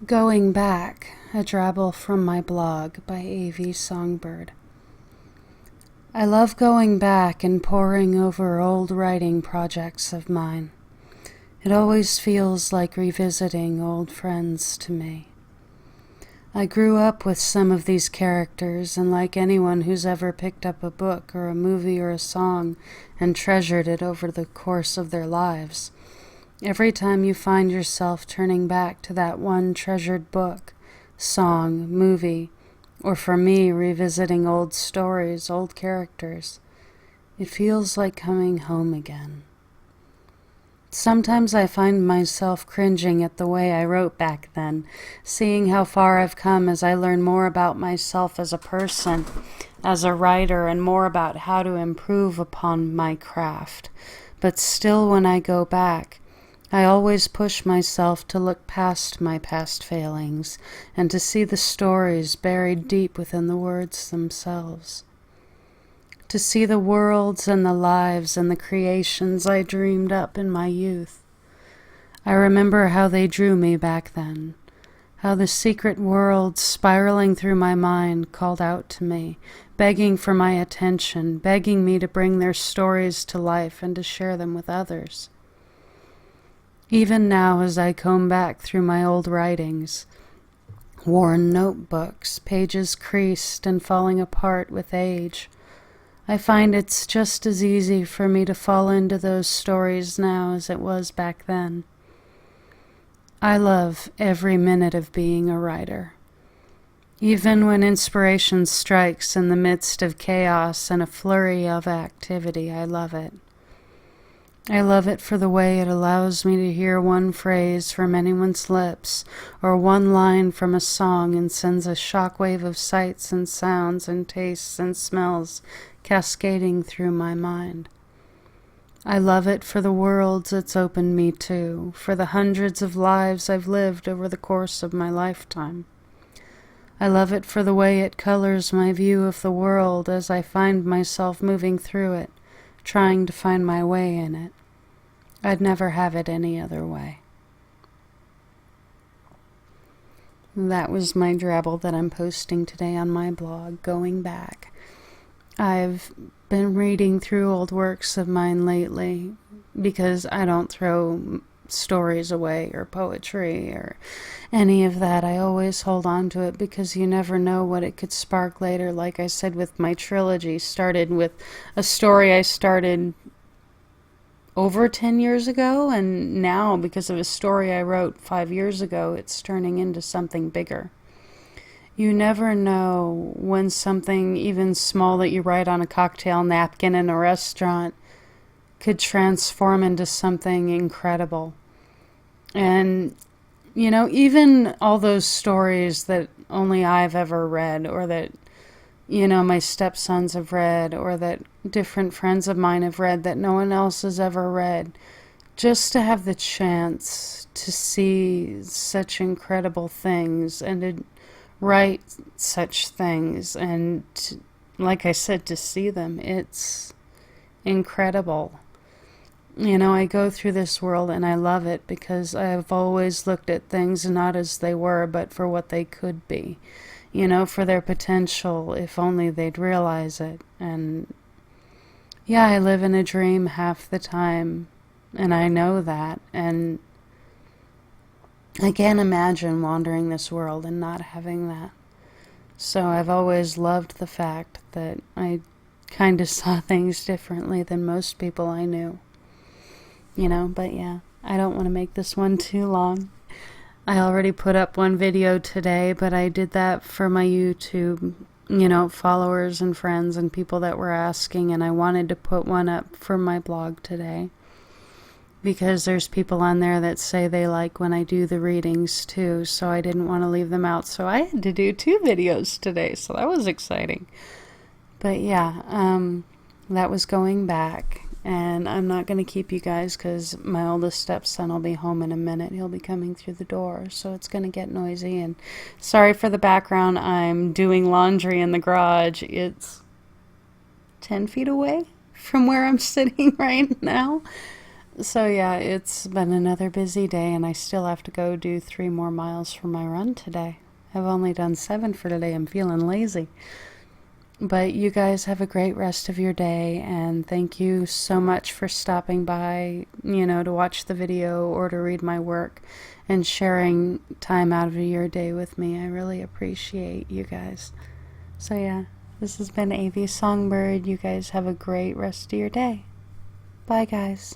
Going Back, a drabble from my blog by avsongbird. I love going back and poring over old writing projects of mine. It always feels like revisiting old friends to me. I grew up with some of these characters, and like anyone who's ever picked up a book or a movie or a song and treasured it over the course of their lives, every time you find yourself turning back to that one treasured book, song, movie, or for me, revisiting old stories, old characters, it feels like coming home again. Sometimes I find myself cringing at the way I wrote back then, seeing how far I've come as I learn more about myself as a person, as a writer, and more about how to improve upon my craft. But still, when I go back, I always push myself to look past my past failings and to see the stories buried deep within the words themselves. To see the worlds and the lives and the creations I dreamed up in my youth. I remember how they drew me back then, how the secret worlds spiraling through my mind called out to me, begging for my attention, begging me to bring their stories to life and to share them with others. Even now, as I comb back through my old writings, worn notebooks, pages creased and falling apart with age, I find it's just as easy for me to fall into those stories now as it was back then. I love every minute of being a writer. Even when inspiration strikes in the midst of chaos and a flurry of activity, I love it. I love it for the way it allows me to hear one phrase from anyone's lips or one line from a song and sends a shockwave of sights and sounds and tastes and smells cascading through my mind. I love it for the worlds it's opened me to, for the hundreds of lives I've lived over the course of my lifetime. I love it for the way it colors my view of the world as I find myself moving through it, trying to find my way in it. I'd never have it any other way. That was my drabble that I'm posting today on my blog, Going Back. I've been reading through old works of mine lately because I don't throw stories away or poetry or any of that. I always hold on to it because you never know what it could spark later. Like I said, with my trilogy, started with a story I started over 10 years ago, and now because of a story I wrote 5 years ago, it's turning into something bigger. You never know when something even small that you write on a cocktail napkin in a restaurant could transform into something incredible. And, you know, even all those stories that only I've ever read, or that, you know, my stepsons have read, or that different friends of mine have read that no one else has ever read, just to have the chance to see such incredible things and to write such things and, like I said, to see them, it's incredible. You know, I go through this world and I love it because I've always looked at things not as they were, but for what they could be. You know, for their potential, if only they'd realize it. And yeah, I live in a dream half the time, and I know that. And I can't imagine wandering this world and not having that. So I've always loved the fact that I kind of saw things differently than most people I knew. You know, but yeah, I don't want to make this one too long. I already put up one video today, but I did that for my YouTube, you know, followers and friends and people that were asking, and I wanted to put one up for my blog today because there's people on there that say they like when I do the readings too, so I didn't want to leave them out, so I had to do 2 videos today, so that was exciting. But yeah, that was Going Back. And I'm not going to keep you guys because my oldest stepson will be home in a minute. He'll be coming through the door, so it's going to get noisy. And sorry for the background. I'm doing laundry in the garage. It's 10 feet away from where I'm sitting right now. So yeah, it's been another busy day, and I still have to go do 3 more miles for my run today. I've only done 7 for today. I'm feeling lazy. But you guys have a great rest of your day, and thank you so much for stopping by, to watch the video or to read my work and sharing time out of your day with me. I really appreciate you guys. So yeah, this has been AV Songbird. You guys have a great rest of your day. Bye, guys.